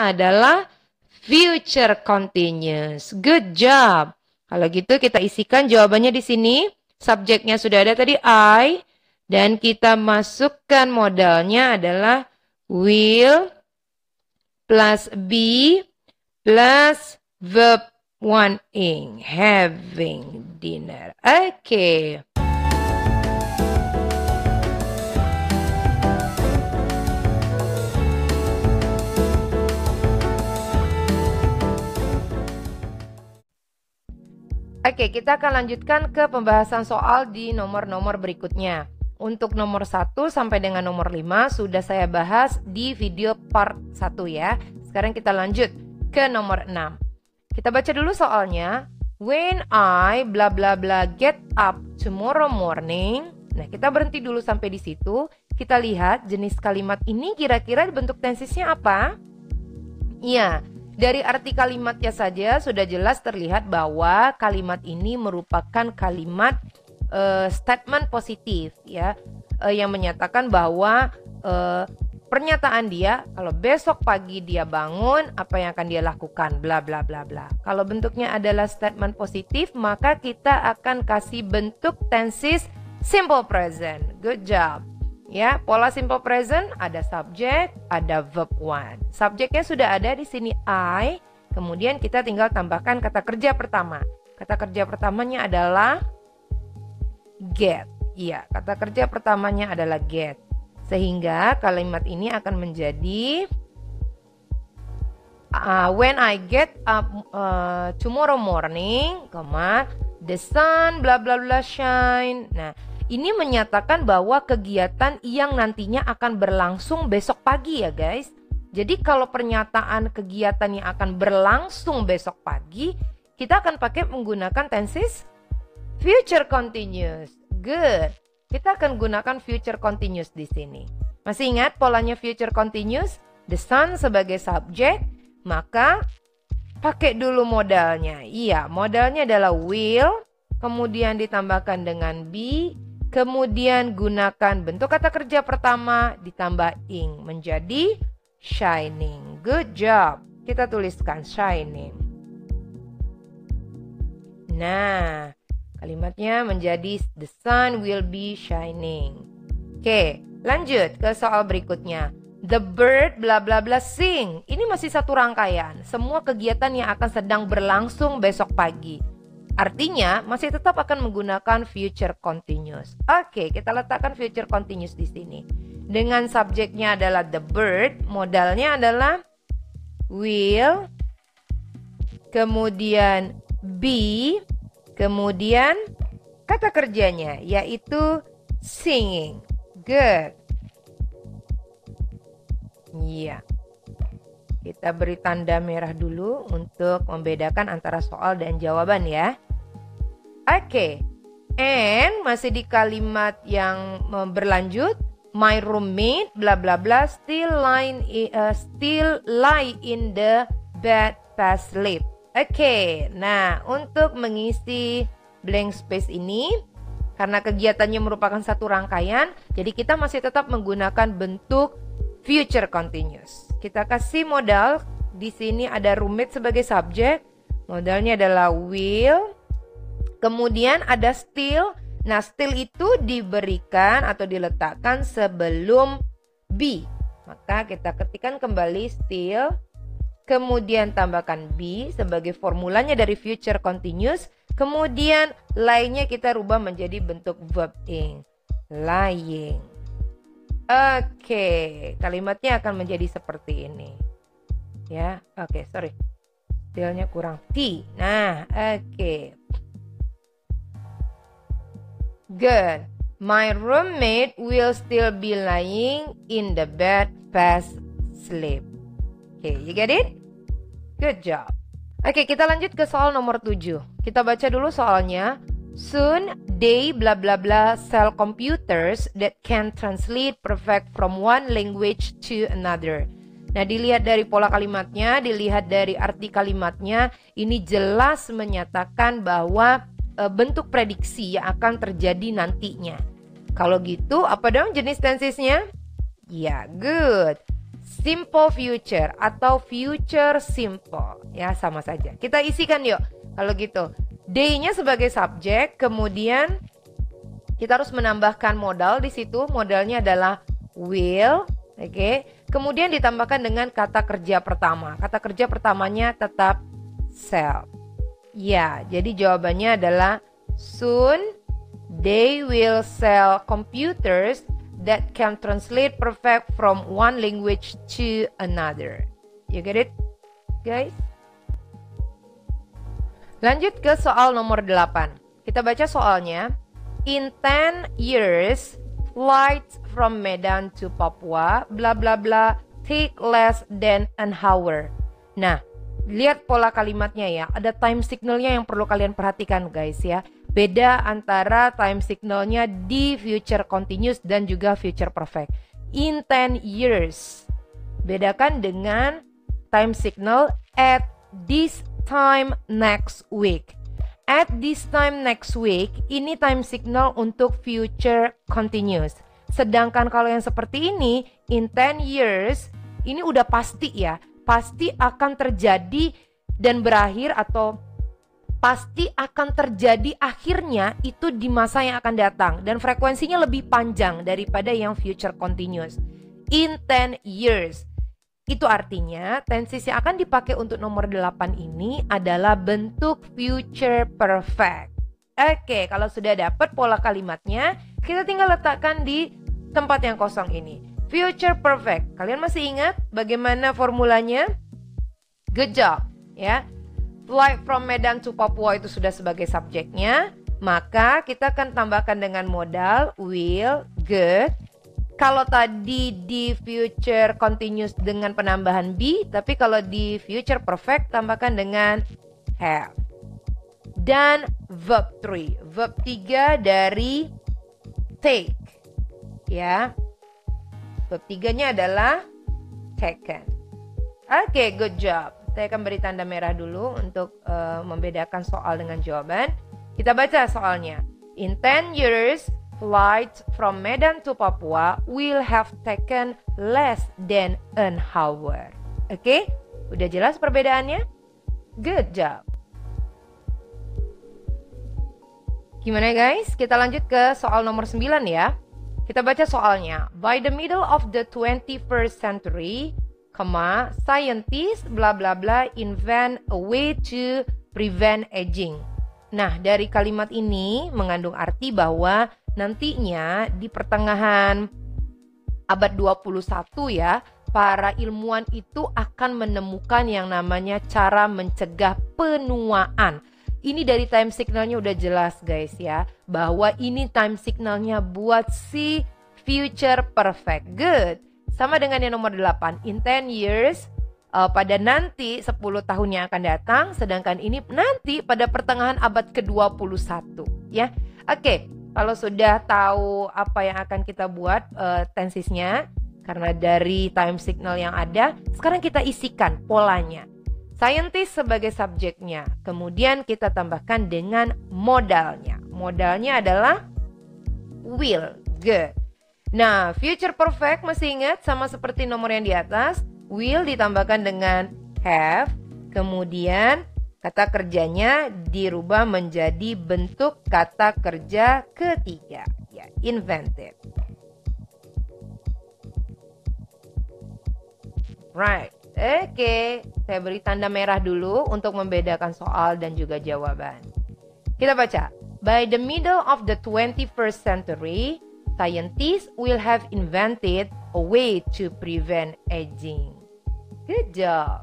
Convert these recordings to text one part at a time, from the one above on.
tensesnya adalah future continuous. Good job. Kalau gitu kita isikan jawabannya di sini. Subjeknya sudah ada tadi I. Dan kita masukkan modalnya adalah will plus be plus verb wanting, having dinner. Oke. Oke, kita akan lanjutkan ke pembahasan soal di nomor-nomor berikutnya. Untuk nomor 1 sampai dengan nomor 5 sudah saya bahas di video part 1 ya. Sekarang kita lanjut ke nomor 6. Kita baca dulu soalnya. When I bla bla bla get up tomorrow morning. Nah, kita berhenti dulu sampai di situ. Kita lihat jenis kalimat ini kira-kira bentuk tensesnya apa? Iya. Dari arti kalimatnya saja sudah jelas terlihat bahwa kalimat ini merupakan kalimat statement positif ya, yang menyatakan bahwa pernyataan dia kalau besok pagi dia bangun apa yang akan dia lakukan bla bla bla bla. Kalau bentuknya adalah statement positif maka kita akan kasih bentuk tenses simple present. Good job. Ya, pola simple present ada subject, ada verb one. Subjeknya sudah ada di sini I, kemudian kita tinggal tambahkan kata kerja pertama. Kata kerja pertamanya adalah get. Iya, kata kerja pertamanya adalah get. Sehingga kalimat ini akan menjadi when I get up tomorrow morning, the sun bla bla bla shine. Nah, ini menyatakan bahwa kegiatan yang nantinya akan berlangsung besok pagi ya guys. Jadi kalau pernyataan kegiatan yang akan berlangsung besok pagi, kita akan pakai menggunakan tenses future continuous. Good. Kita akan gunakan future continuous di sini. Masih ingat polanya future continuous? The sun sebagai subjek, maka pakai dulu modalnya. Iya, modalnya adalah will, kemudian ditambahkan dengan be, kemudian gunakan bentuk kata kerja pertama ditambah ing menjadi shining. Good job. Kita tuliskan shining. Nah, kalimatnya menjadi the sun will be shining. Oke, lanjut ke soal berikutnya. The bird bla bla bla sing. Ini masih satu rangkaian. Semua kegiatan yang akan sedang berlangsung besok pagi. Artinya masih tetap akan menggunakan future continuous. Oke, kita letakkan future continuous di sini. Dengan subjeknya adalah the bird, modalnya adalah will, kemudian be, kemudian kata kerjanya yaitu singing. Good. Iya. Kita beri tanda merah dulu untuk membedakan antara soal dan jawaban ya. Oke, and masih di kalimat yang berlanjut, my roommate bla bla bla still lie in the bed fast sleep. Oke, nah untuk mengisi blank space ini, karena kegiatannya merupakan satu rangkaian, jadi kita masih tetap menggunakan bentuk future continuous. Kita kasih modal, di sini ada roommate sebagai subjek, modalnya adalah will. Kemudian ada still. Nah, still itu diberikan atau diletakkan sebelum be. Maka kita ketikkan kembali still. Kemudian tambahkan be sebagai formulanya dari future continuous. Kemudian lainnya kita rubah menjadi bentuk verb ing. Lying. Oke, kalimatnya akan menjadi seperti ini. Ya, oke, sorry. Stillnya kurang T. Nah, oke. Good. My roommate will still be lying in the bed fast sleep. Okay, you get it? Good job. Oke, kita lanjut ke soal nomor 7. Kita baca dulu soalnya. Soon they bla bla bla sell computers that can translate perfect from one language to another. Nah, dilihat dari pola kalimatnya, dilihat dari arti kalimatnya, ini jelas menyatakan bahwa bentuk prediksi yang akan terjadi nantinya. Kalau gitu, apa dong jenis tensesnya? Ya, good. simple future atau future simple. Ya, sama saja. Kita isikan yuk. Kalau gitu, they-nya sebagai subjek, kemudian kita harus menambahkan modal di situ. Modalnya adalah will, oke. Kemudian ditambahkan dengan kata kerja pertama. Kata kerja pertamanya tetap sell. Ya, jadi jawabannya adalah soon they will sell computers that can translate perfect from one language to another. You get it, guys? Lanjut ke soal nomor 8. Kita baca soalnya. In 10 years, flights from Medan to Papua, bla bla bla, take less than an hour. Nah, lihat pola kalimatnya ya. Ada time signalnya yang perlu kalian perhatikan guys ya. Beda antara time signalnya di future continuous dan juga future perfect. In 10 years. Bedakan dengan time signal at this time next week. At this time next week, ini time signal untuk future continuous. Sedangkan kalau yang seperti ini, in 10 years, ini udah pasti ya. Pasti akan terjadi dan berakhir atau pasti akan terjadi akhirnya itu di masa yang akan datang. Dan frekuensinya lebih panjang daripada yang future continuous. In 10 years. Itu artinya tenses yang akan dipakai untuk nomor 8 ini adalah bentuk future perfect. Oke, kalau sudah dapat pola kalimatnya, kita tinggal letakkan di tempat yang kosong ini. Future perfect. Kalian masih ingat bagaimana formulanya? Good job, ya. Flight from Medan to Papua itu sudah sebagai subjeknya. Maka kita akan tambahkan dengan modal will, good. Kalau tadi di future continuous dengan penambahan be, tapi kalau di future perfect tambahkan dengan have. Dan verb 3. Verb 3 dari take. Ya. Verb 3-nya adalah taken. Oke, good job. Saya akan beri tanda merah dulu untuk membedakan soal dengan jawaban. Kita baca soalnya. In 10 years, flights from Medan to Papua will have taken less than an hour. Oke? Udah jelas perbedaannya? Good job. Gimana guys? Kita lanjut ke soal nomor 9 ya. Kita baca soalnya. By the middle of the 21st century, scientists bla bla bla invent a way to prevent aging. Nah, dari kalimat ini mengandung arti bahwa nantinya di pertengahan abad 21 ya, para ilmuwan itu akan menemukan yang namanya cara mencegah penuaan. Ini dari time signalnya udah jelas guys ya, bahwa ini time signalnya buat si future perfect. Good. Sama dengan yang nomor 8, in 10 years, pada nanti 10 tahun yang akan datang, sedangkan ini nanti pada pertengahan abad ke-21 ya. Oke, kalau sudah tahu apa yang akan kita buat tensesnya, karena dari time signal yang ada, sekarang kita isikan polanya. Scientist sebagai subjeknya, kemudian kita tambahkan dengan modalnya. Modalnya adalah will, good. Nah, future perfect masih ingat sama seperti nomor yang di atas, will ditambahkan dengan have, kemudian kata kerjanya dirubah menjadi bentuk kata kerja ketiga, ya, invented. Right, oke. Saya beri tanda merah dulu untuk membedakan soal dan juga jawaban. Kita baca. By the middle of the 21st century, scientists will have invented a way to prevent aging. Good job.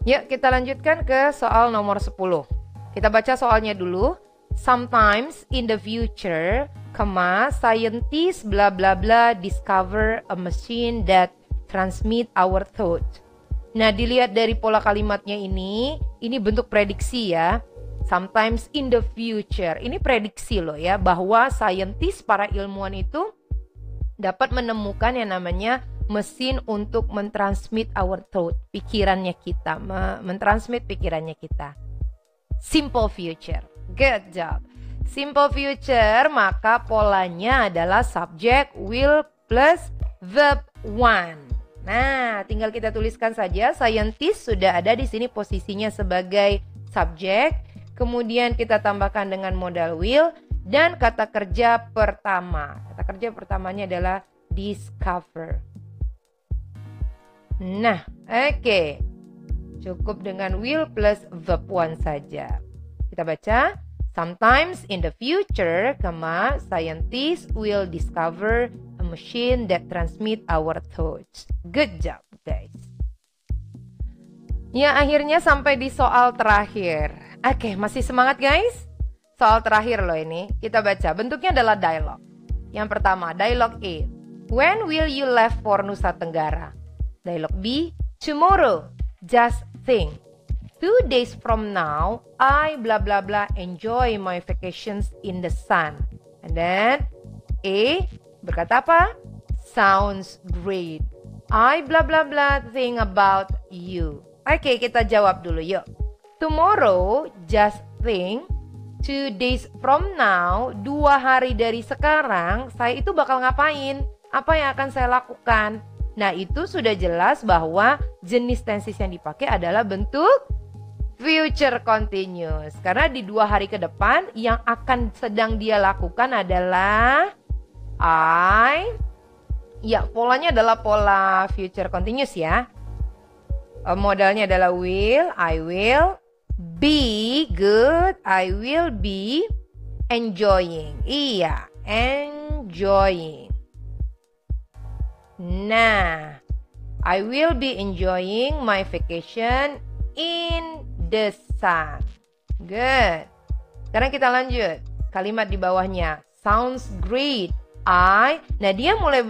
Yuk kita lanjutkan ke soal nomor 10. Kita baca soalnya dulu. Sometimes in the future, scientists bla bla bla discover a machine that transmit our thought. Nah, dilihat dari pola kalimatnya ini bentuk prediksi ya. Sometimes in the future. Ini prediksi loh ya, bahwa scientist, para ilmuwan itu dapat menemukan yang namanya mesin untuk mentransmit our thought, pikirannya kita, mentransmit pikirannya kita. Simple future. Good job. Simple future, maka polanya adalah subject will plus verb one. Nah, tinggal kita tuliskan saja scientist sudah ada di sini posisinya sebagai subjek. Kemudian kita tambahkan dengan modal will dan kata kerja pertama. Kata kerja pertamanya adalah discover. Nah, oke. Cukup dengan will plus verb one saja. Kita baca. Sometimes in the future, scientists will discover a machine that transmit our thoughts. Good job, guys. Ya, akhirnya sampai di soal terakhir. Oke, masih semangat, guys? Soal terakhir loh ini. Kita baca. Bentuknya adalah dialog. Yang pertama, dialog A. When will you left for Nusa Tenggara? Dialog B. Tomorrow. Just think. 2 days from now, I blah blah blah enjoy my vacations in the sun. And then A berkata apa? Sounds great. I blah blah blah think about you. Oke, kita jawab dulu yuk. Tomorrow, just think. 2 days from now, 2 hari dari sekarang, saya itu bakal ngapain? Apa yang akan saya lakukan? Nah, itu sudah jelas bahwa jenis tenses yang dipakai adalah bentuk future continuous. Karena di 2 hari ke depan yang akan sedang dia lakukan adalah ya, polanya adalah pola future continuous ya. Modalnya adalah will, I will. Be, good, I will be enjoying. Iya, enjoying. Nah, I will be enjoying my vacation in the sun. Good. Sekarang kita lanjut. Kalimat di bawahnya. Sounds great. Nah dia mulai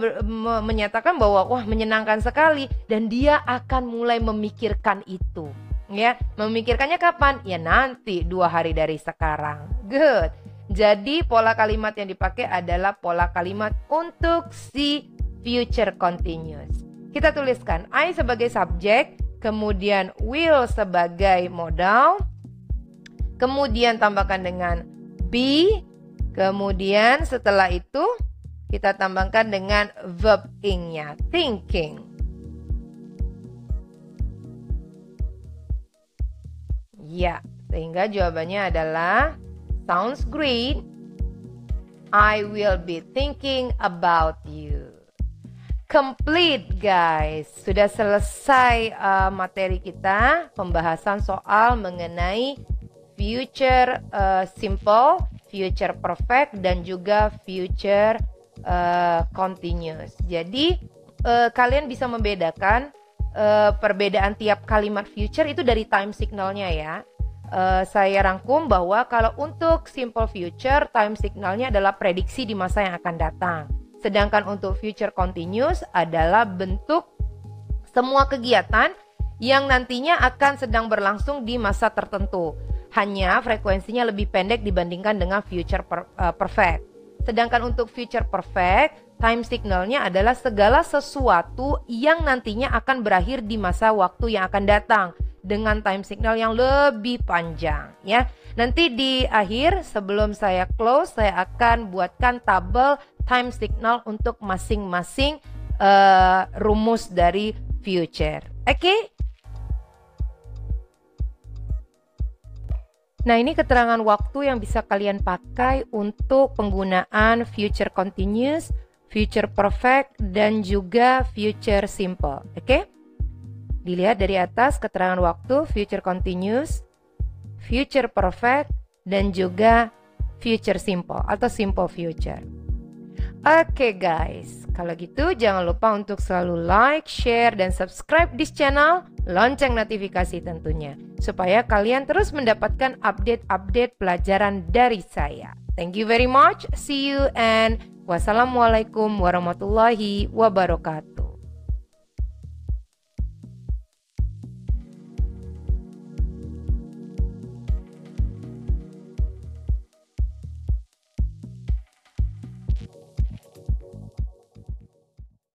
menyatakan bahwa wah menyenangkan sekali. Dan dia akan mulai memikirkan itu. Ya, memikirkannya kapan? Ya nanti 2 hari dari sekarang. Good. Jadi pola kalimat yang dipakai adalah pola kalimat untuk si future continuous. Kita tuliskan I sebagai subjek, kemudian will sebagai modal, kemudian tambahkan dengan be, kemudian setelah itu kita tambahkan dengan verb ing-nya, thinking. Ya, sehingga jawabannya adalah sounds great. I will be thinking about you. Complete, guys. Sudah selesai materi kita, pembahasan soal mengenai future simple, future perfect, dan juga future continuous. Jadi kalian bisa membedakan perbedaan tiap kalimat future itu dari time signalnya ya. Saya rangkum bahwa kalau untuk simple future, time signalnya adalah prediksi di masa yang akan datang. Sedangkan untuk future continuous adalah bentuk semua kegiatan yang nantinya akan sedang berlangsung di masa tertentu. Hanya frekuensinya lebih pendek dibandingkan dengan future perfect. Sedangkan untuk future perfect, time signalnya adalah segala sesuatu yang nantinya akan berakhir di masa waktu yang akan datang. Dengan time signal yang lebih panjang ya. Nanti di akhir sebelum saya close, saya akan buatkan tabel time signal untuk masing-masing rumus dari future. Oke? Nah, ini keterangan waktu yang bisa kalian pakai untuk penggunaan future continuous, future perfect, dan juga future simple. Oke? Dilihat dari atas keterangan waktu future continuous, future perfect, dan juga future simple atau simple future. Oke guys, kalau gitu jangan lupa untuk selalu like, share, dan subscribe di channel, lonceng notifikasi tentunya, supaya kalian terus mendapatkan update-update pelajaran dari saya. Thank you very much, see you, and wassalamualaikum warahmatullahi wabarakatuh.